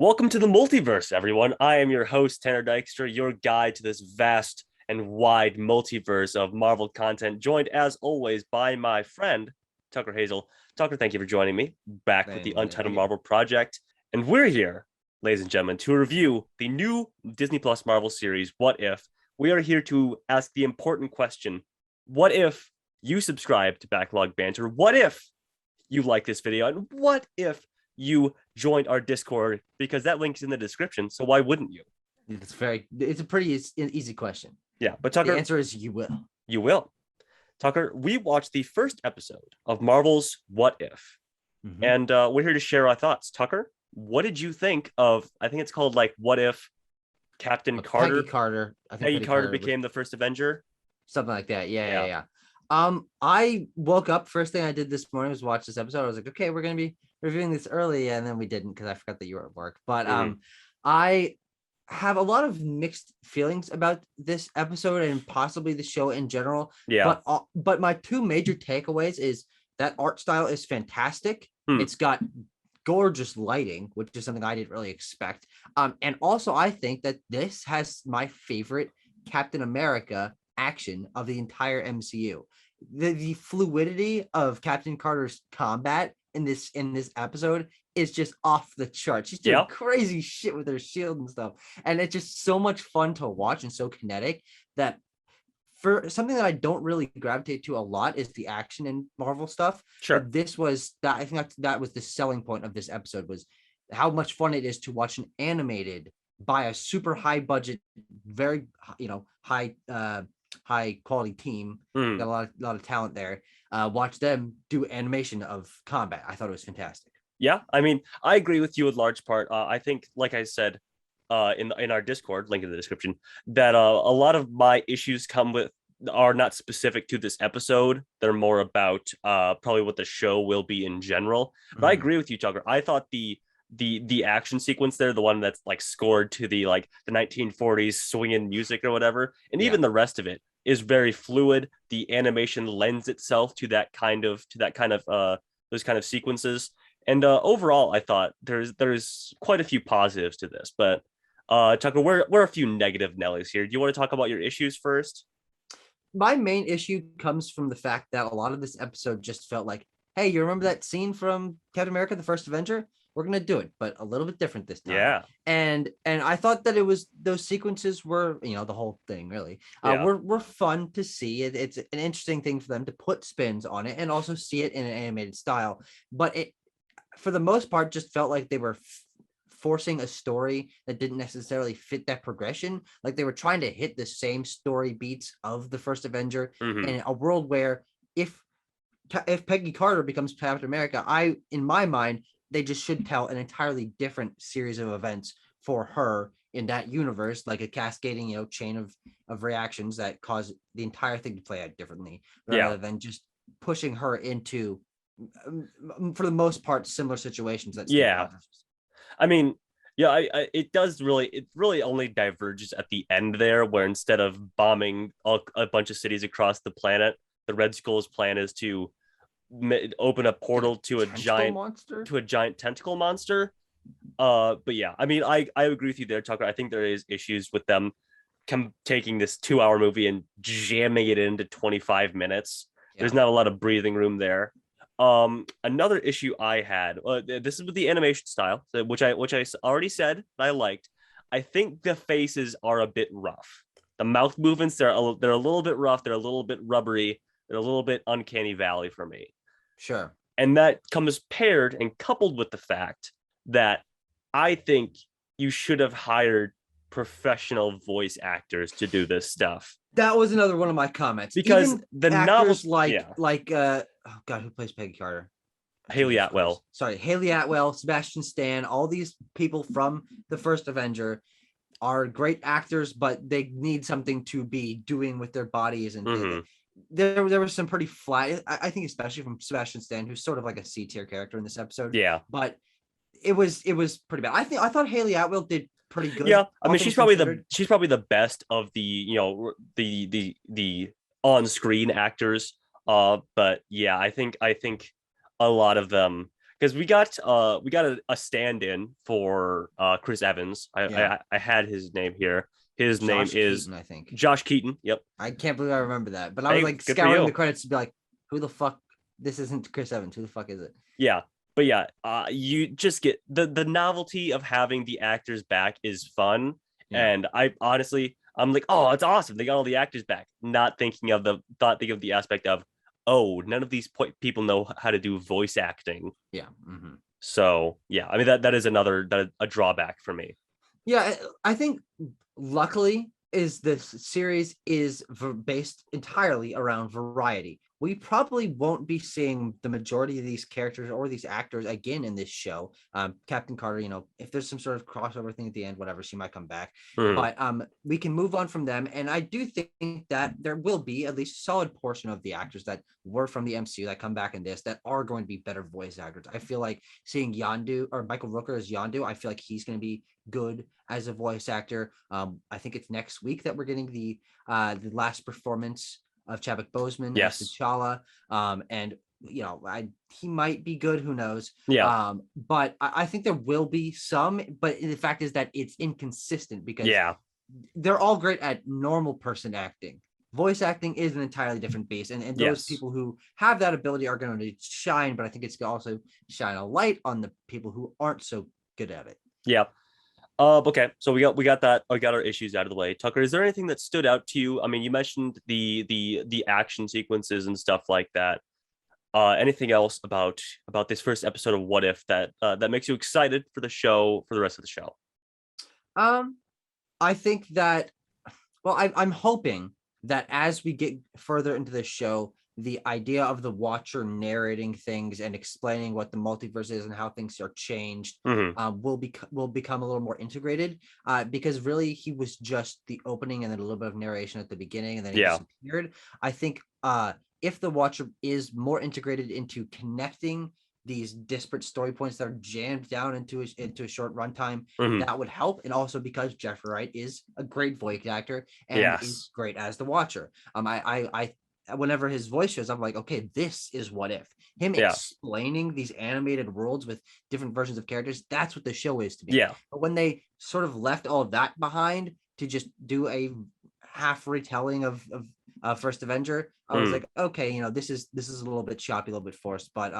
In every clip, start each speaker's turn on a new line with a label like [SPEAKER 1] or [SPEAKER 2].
[SPEAKER 1] Welcome to the multiverse, everyone. I am your host, Tanner Dykstra, your guide to this vast and wide multiverse of Marvel content, joined as always by my friend, Tucker Hazel. Tucker, thank you for joining me back with the Untitled
[SPEAKER 2] Thank you.
[SPEAKER 1] Marvel Project. And we're here, ladies and gentlemen, to review the new Disney Plus Marvel series, What If? We are here to ask the important question: what if you subscribe to Backlog Banter? What if you like this video? And what if you joined our Discord? Because that link is in the description. So why wouldn't you?
[SPEAKER 2] It's a pretty easy question.
[SPEAKER 1] Yeah, but
[SPEAKER 2] The
[SPEAKER 1] Tucker,
[SPEAKER 2] answer is you will.
[SPEAKER 1] you will. Tucker, we watched the first episode of Marvel's What If,
[SPEAKER 2] Mm-hmm.
[SPEAKER 1] and we're here to share our thoughts. Tucker, what did you think of? I think it's called like What If Captain
[SPEAKER 2] Peggy
[SPEAKER 1] Carter,
[SPEAKER 2] Carter. I think
[SPEAKER 1] Peggy
[SPEAKER 2] Peggy
[SPEAKER 1] Carter
[SPEAKER 2] Carter was
[SPEAKER 1] became the first Avenger.
[SPEAKER 2] something like that. Yeah, yeah,
[SPEAKER 1] Yeah.
[SPEAKER 2] yeah. I woke up. First thing I did this morning was watch this episode. I was like, okay, we're gonna be reviewing this early, and then we didn't because I forgot that you were at work. But
[SPEAKER 1] Mhm.
[SPEAKER 2] I have a lot of mixed feelings about this episode and possibly the show in general.
[SPEAKER 1] Yeah.
[SPEAKER 2] But my two major takeaways is that art style is fantastic.
[SPEAKER 1] Hmm.
[SPEAKER 2] It's got gorgeous lighting, which is something I didn't really expect. And also I think that this has my favorite Captain America action of the entire MCU. The fluidity of Captain Carter's combat in this episode is just off the chart. She's doing
[SPEAKER 1] Yeah.
[SPEAKER 2] crazy shit with her shield and stuff. And it's just so much fun to watch and so kinetic that for something that I don't really gravitate to a lot is the action in Marvel stuff.
[SPEAKER 1] Sure.
[SPEAKER 2] But this was that I think that was the selling point of this episode was how much fun it is to watch an animated by a super high budget, very high quality team.
[SPEAKER 1] Hmm.
[SPEAKER 2] Got a lot of talent there. Watch them do animation of combat. I thought it was fantastic.
[SPEAKER 1] Yeah, I mean, I agree with you in large part. I think, like I said, in our Discord, link in the description, that a lot of my issues come with are not specific to this episode. They're more about probably what the show will be in general. But I
[SPEAKER 2] Mhm.
[SPEAKER 1] agree with you, Tucker. I thought the action sequence there, the one that's like scored to the 1940s swinging music or whatever, and
[SPEAKER 2] Yeah.
[SPEAKER 1] even the rest of it is very fluid. The animation lends itself to that kind of those kind of sequences. And overall, I thought there's quite a few positives to this, but Tucker, we're a few negative Nellies here. Do you want to talk about your issues first?
[SPEAKER 2] My main issue comes from the fact that a lot of this episode just felt like, hey, you remember that scene from Captain America: The First Avenger? We're gonna do it, but a little bit different this time.
[SPEAKER 1] Yeah,
[SPEAKER 2] And I thought that it was those sequences were, the whole thing really,
[SPEAKER 1] yeah,
[SPEAKER 2] were fun to see. It's an interesting thing for them to put spins on it and also see it in an animated style. But it, for the most part, just felt like they were forcing a story that didn't necessarily fit that progression. Like they were trying to hit the same story beats of the first Avenger
[SPEAKER 1] hmm,
[SPEAKER 2] in a world where if Peggy Carter becomes Captain America, in my mind, they just should tell an entirely different series of events for her in that universe, like a cascading, chain of reactions that cause the entire thing to play out differently,
[SPEAKER 1] yeah.
[SPEAKER 2] rather than just pushing her into, for the most part, similar situations that Steve
[SPEAKER 1] Yeah.
[SPEAKER 2] Rogers.
[SPEAKER 1] I mean, yeah, it really only diverges at the end there, where instead of bombing a bunch of cities across the planet, the Red Skull's plan is to open a
[SPEAKER 2] Like a
[SPEAKER 1] portal to
[SPEAKER 2] tentacle monster.
[SPEAKER 1] a giant tentacle monster. But yeah, I mean, I agree with you there, Tucker. I think there is issues with them taking this 2 hour movie and jamming it into 25 minutes. There's
[SPEAKER 2] Yeah.
[SPEAKER 1] not a lot of breathing room there. Another issue I had, this is with the animation style, which I already said I liked. I think the faces are a bit rough. The mouth movements they're a little bit rough. They're a little bit rubbery. They're a little bit uncanny valley for me.
[SPEAKER 2] Sure.
[SPEAKER 1] And that comes paired and coupled with the fact that I think you should have hired professional voice actors to do this stuff,
[SPEAKER 2] That was another one of my comments.
[SPEAKER 1] because
[SPEAKER 2] Even
[SPEAKER 1] the novel,
[SPEAKER 2] actors like
[SPEAKER 1] yeah,
[SPEAKER 2] oh god, who plays Peggy Carter?
[SPEAKER 1] Haley
[SPEAKER 2] Jesus
[SPEAKER 1] Atwell,
[SPEAKER 2] Christ. Sorry, Haley Atwell, Sebastian Stan, all these people from the first Avenger are great actors, but they need something to be doing with their bodies. And
[SPEAKER 1] mm-hmm,
[SPEAKER 2] there was some pretty flat, I think, especially from Sebastian Stan, who's sort of like a C tier character in this episode.
[SPEAKER 1] yeah,
[SPEAKER 2] But it was pretty bad. I thought Haley Atwell did pretty good,
[SPEAKER 1] yeah. I
[SPEAKER 2] all
[SPEAKER 1] mean,
[SPEAKER 2] things considered.
[SPEAKER 1] she's probably the best of the the on screen actors. But yeah, I think a lot of them because we got a stand-in for Chris Evans.
[SPEAKER 2] Yeah,
[SPEAKER 1] I had his name here. His name
[SPEAKER 2] Josh
[SPEAKER 1] is
[SPEAKER 2] Keaton, I think.
[SPEAKER 1] Josh Keaton. Yep.
[SPEAKER 2] I can't believe I remember that. But I was
[SPEAKER 1] Hey,
[SPEAKER 2] like
[SPEAKER 1] good for
[SPEAKER 2] scouring the
[SPEAKER 1] you.
[SPEAKER 2] credits to be like, who the fuck? This isn't Chris Evans. Who the fuck is it?
[SPEAKER 1] Yeah. But yeah, you just get the novelty of having the actors back is fun.
[SPEAKER 2] Yeah.
[SPEAKER 1] And I honestly, I'm like, oh, it's awesome. They got all the actors back. Not thinking of the aspect of, oh, none of these people know how to do voice acting.
[SPEAKER 2] Yeah. Mm-hmm.
[SPEAKER 1] So yeah, I mean that is a drawback for me.
[SPEAKER 2] Yeah, I think luckily is this series is based entirely around variety. We probably won't be seeing the majority of these characters or these actors again in this show. Captain Carter, if there's some sort of crossover thing at the end, whatever, she might come back.
[SPEAKER 1] Mm,
[SPEAKER 2] But we can move on from them, and I do think that there will be at least a solid portion of the actors that were from the MCU that come back in this that are going to be better voice actors. I feel like seeing Yondu or Michael Rooker as Yondu, I feel like he's going to be good as a voice actor. I think it's next week that we're getting the last performance of Chadwick Boseman as
[SPEAKER 1] yes.
[SPEAKER 2] T'Challa, and he might be good. Who knows?
[SPEAKER 1] Yeah.
[SPEAKER 2] But I think there will be some. But the fact is that it's inconsistent because
[SPEAKER 1] Yeah.
[SPEAKER 2] they're all great at normal person acting. Voice acting is an entirely different beast, and those
[SPEAKER 1] Yes.
[SPEAKER 2] people who have that ability are going to shine. But I think it's going to also shine a light on the people who aren't so good at it.
[SPEAKER 1] Yeah. Okay, so we got that. We got our issues out of the way. Tucker, is there anything that stood out to you? I mean, you mentioned the action sequences and stuff like that. Anything else about this first episode of What If that makes you excited for the show for the rest of the show?
[SPEAKER 2] Um, I think that, well, I'm hoping that as we get further into the show, the idea of the Watcher narrating things and explaining what the multiverse is and how things are changed
[SPEAKER 1] Mm-hmm.
[SPEAKER 2] will become a little more integrated. Because really, he was just the opening and then a little bit of narration at the beginning, and then he
[SPEAKER 1] Yeah.
[SPEAKER 2] disappeared. I think if the Watcher is more integrated into connecting these disparate story points that are jammed down into a short runtime,
[SPEAKER 1] Mm-hmm.
[SPEAKER 2] that would help. And also because Jeffrey Wright is a great voice actor and is
[SPEAKER 1] Yes.
[SPEAKER 2] great as the Watcher. I whenever his voice shows up, I'm like, okay, this is What If. Him
[SPEAKER 1] Yeah.
[SPEAKER 2] explaining these animated worlds with different versions of characters, that's what the show is to me.
[SPEAKER 1] Yeah.
[SPEAKER 2] But when they sort of left all of that behind to just do a half retelling of First Avenger, I was
[SPEAKER 1] Mm.
[SPEAKER 2] like, okay, this is a little bit choppy, a little bit forced, but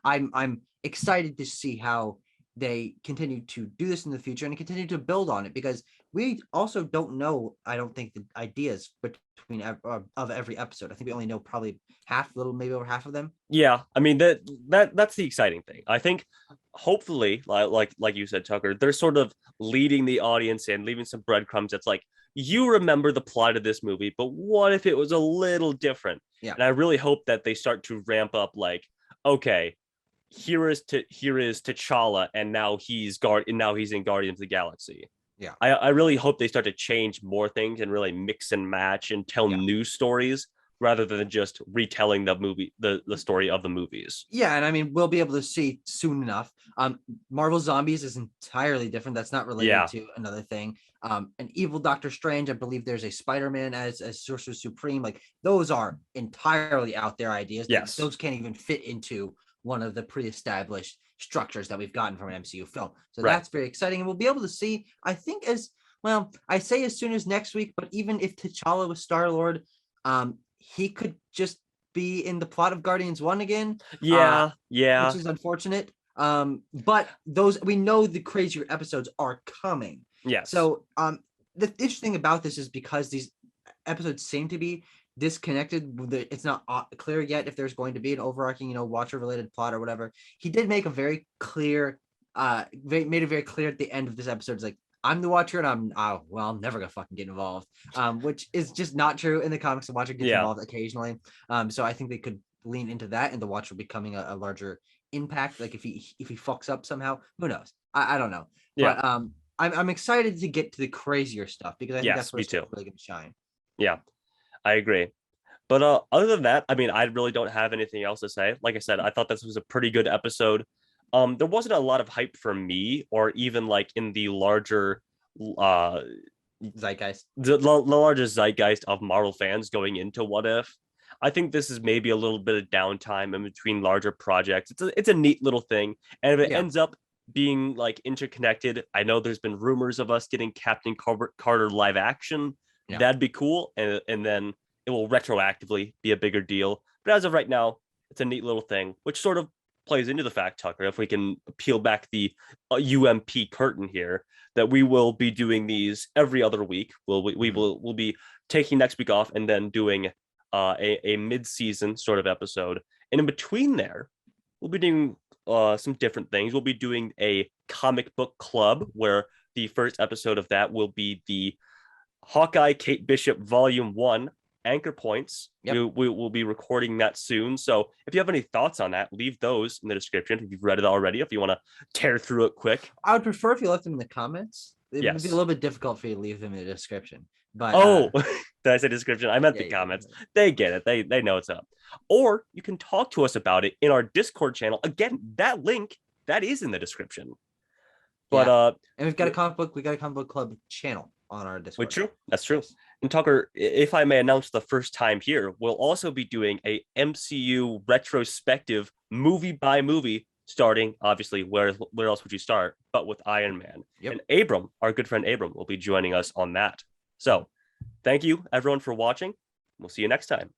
[SPEAKER 2] I'm excited to see how they continue to do this in the future and continue to build on it, because we also don't know, I don't think, the ideas between of every episode. I think we only know probably half, little maybe over half of them.
[SPEAKER 1] Yeah. I mean that's the exciting thing. I think hopefully, like you said, Tucker, they're sort of leading the audience and leaving some breadcrumbs. That's like, you remember the plot of this movie, but what if it was a little different?
[SPEAKER 2] Yeah.
[SPEAKER 1] And I really hope that they start to ramp up, like, okay, here is T'Challa, and now he's in Guardians of the Galaxy.
[SPEAKER 2] Yeah.
[SPEAKER 1] I really hope they start to change more things and really mix and match and tell
[SPEAKER 2] Yeah.
[SPEAKER 1] new stories rather than just retelling the story of the movies.
[SPEAKER 2] Yeah, and I mean, we'll be able to see soon enough. Marvel Zombies is entirely different. That's not related
[SPEAKER 1] Yeah.
[SPEAKER 2] to another thing. An evil Doctor Strange. I believe there's a Spider-Man as Sorcerer Supreme. Like, those are entirely out there ideas.
[SPEAKER 1] Yes.
[SPEAKER 2] Those can't even fit into one of the pre-established structures that we've gotten from an MCU film. So
[SPEAKER 1] Right.
[SPEAKER 2] that's very exciting, and we'll be able to see. I think as well. I say as soon as next week, but even if T'Challa was Star-Lord, he could just be in the plot of Guardians 1 again.
[SPEAKER 1] Yeah.
[SPEAKER 2] Which is unfortunate. But those, we know the crazier episodes are coming.
[SPEAKER 1] Yes.
[SPEAKER 2] So the interesting about this is because these episodes seem to be disconnected, it's not clear yet if there's going to be an overarching, Watcher related plot or whatever. He did make a very clear made it very clear at the end of this episode. It's like, I'm the Watcher, and I'm never gonna fucking get involved. Which is just not true in the comics. The Watcher gets involved occasionally. So I think they could lean into that, and the Watcher becoming a larger impact. Like, if he fucks up somehow, who knows? I don't know.
[SPEAKER 1] Yeah.
[SPEAKER 2] But I'm excited to get to the crazier stuff, because I think that's where it's really gonna shine.
[SPEAKER 1] Yeah, I agree. But other than that, I mean, I really don't have anything else to say. Like I said, I thought this was a pretty good episode. There wasn't a lot of hype for me, or even like in the larger
[SPEAKER 2] Zeitgeist.
[SPEAKER 1] the larger zeitgeist of Marvel fans going into What If. I think this is maybe a little bit of downtime in between larger projects. It's a neat little thing, and if it
[SPEAKER 2] Yeah.
[SPEAKER 1] ends up being like interconnected, I know there's been rumors of us getting Carter live action.
[SPEAKER 2] Yeah.
[SPEAKER 1] That'd be cool, and then it will retroactively be a bigger deal. But as of right now, it's a neat little thing, which sort of plays into the fact, Tucker, if we can peel back the UMP curtain here, that we will be doing these every other week. We'll be taking next week off and then doing a mid-season sort of episode. And in between there, we'll be doing some different things. We'll be doing a comic book club where the first episode of that will be the Hawkeye Kate Bishop Volume 1 Anchor Points.
[SPEAKER 2] Yep.
[SPEAKER 1] We will be recording that soon. So if you have any thoughts on that, leave those in the description if you've read it already, if you want to tear through it quick.
[SPEAKER 2] I would prefer if you left them in the comments. It would be a
[SPEAKER 1] Yes.
[SPEAKER 2] little bit difficult for you to leave them in the description. But
[SPEAKER 1] Oh, did I say description? I meant
[SPEAKER 2] yeah,
[SPEAKER 1] the comments. They get it. They know it's up. Or you can talk to us about it in our Discord channel. Again, that link that is in the description. But
[SPEAKER 2] yeah. And we got a comic book club channel on our Discord.
[SPEAKER 1] true. That's true. And Tucker, if I may announce the first time here, we'll also be doing a MCU retrospective movie by movie, starting obviously where else would you start, but with Iron Man.
[SPEAKER 2] Yep.
[SPEAKER 1] And Abram, our good friend Abram, will be joining us on that. So thank you everyone for watching. We'll see you next time.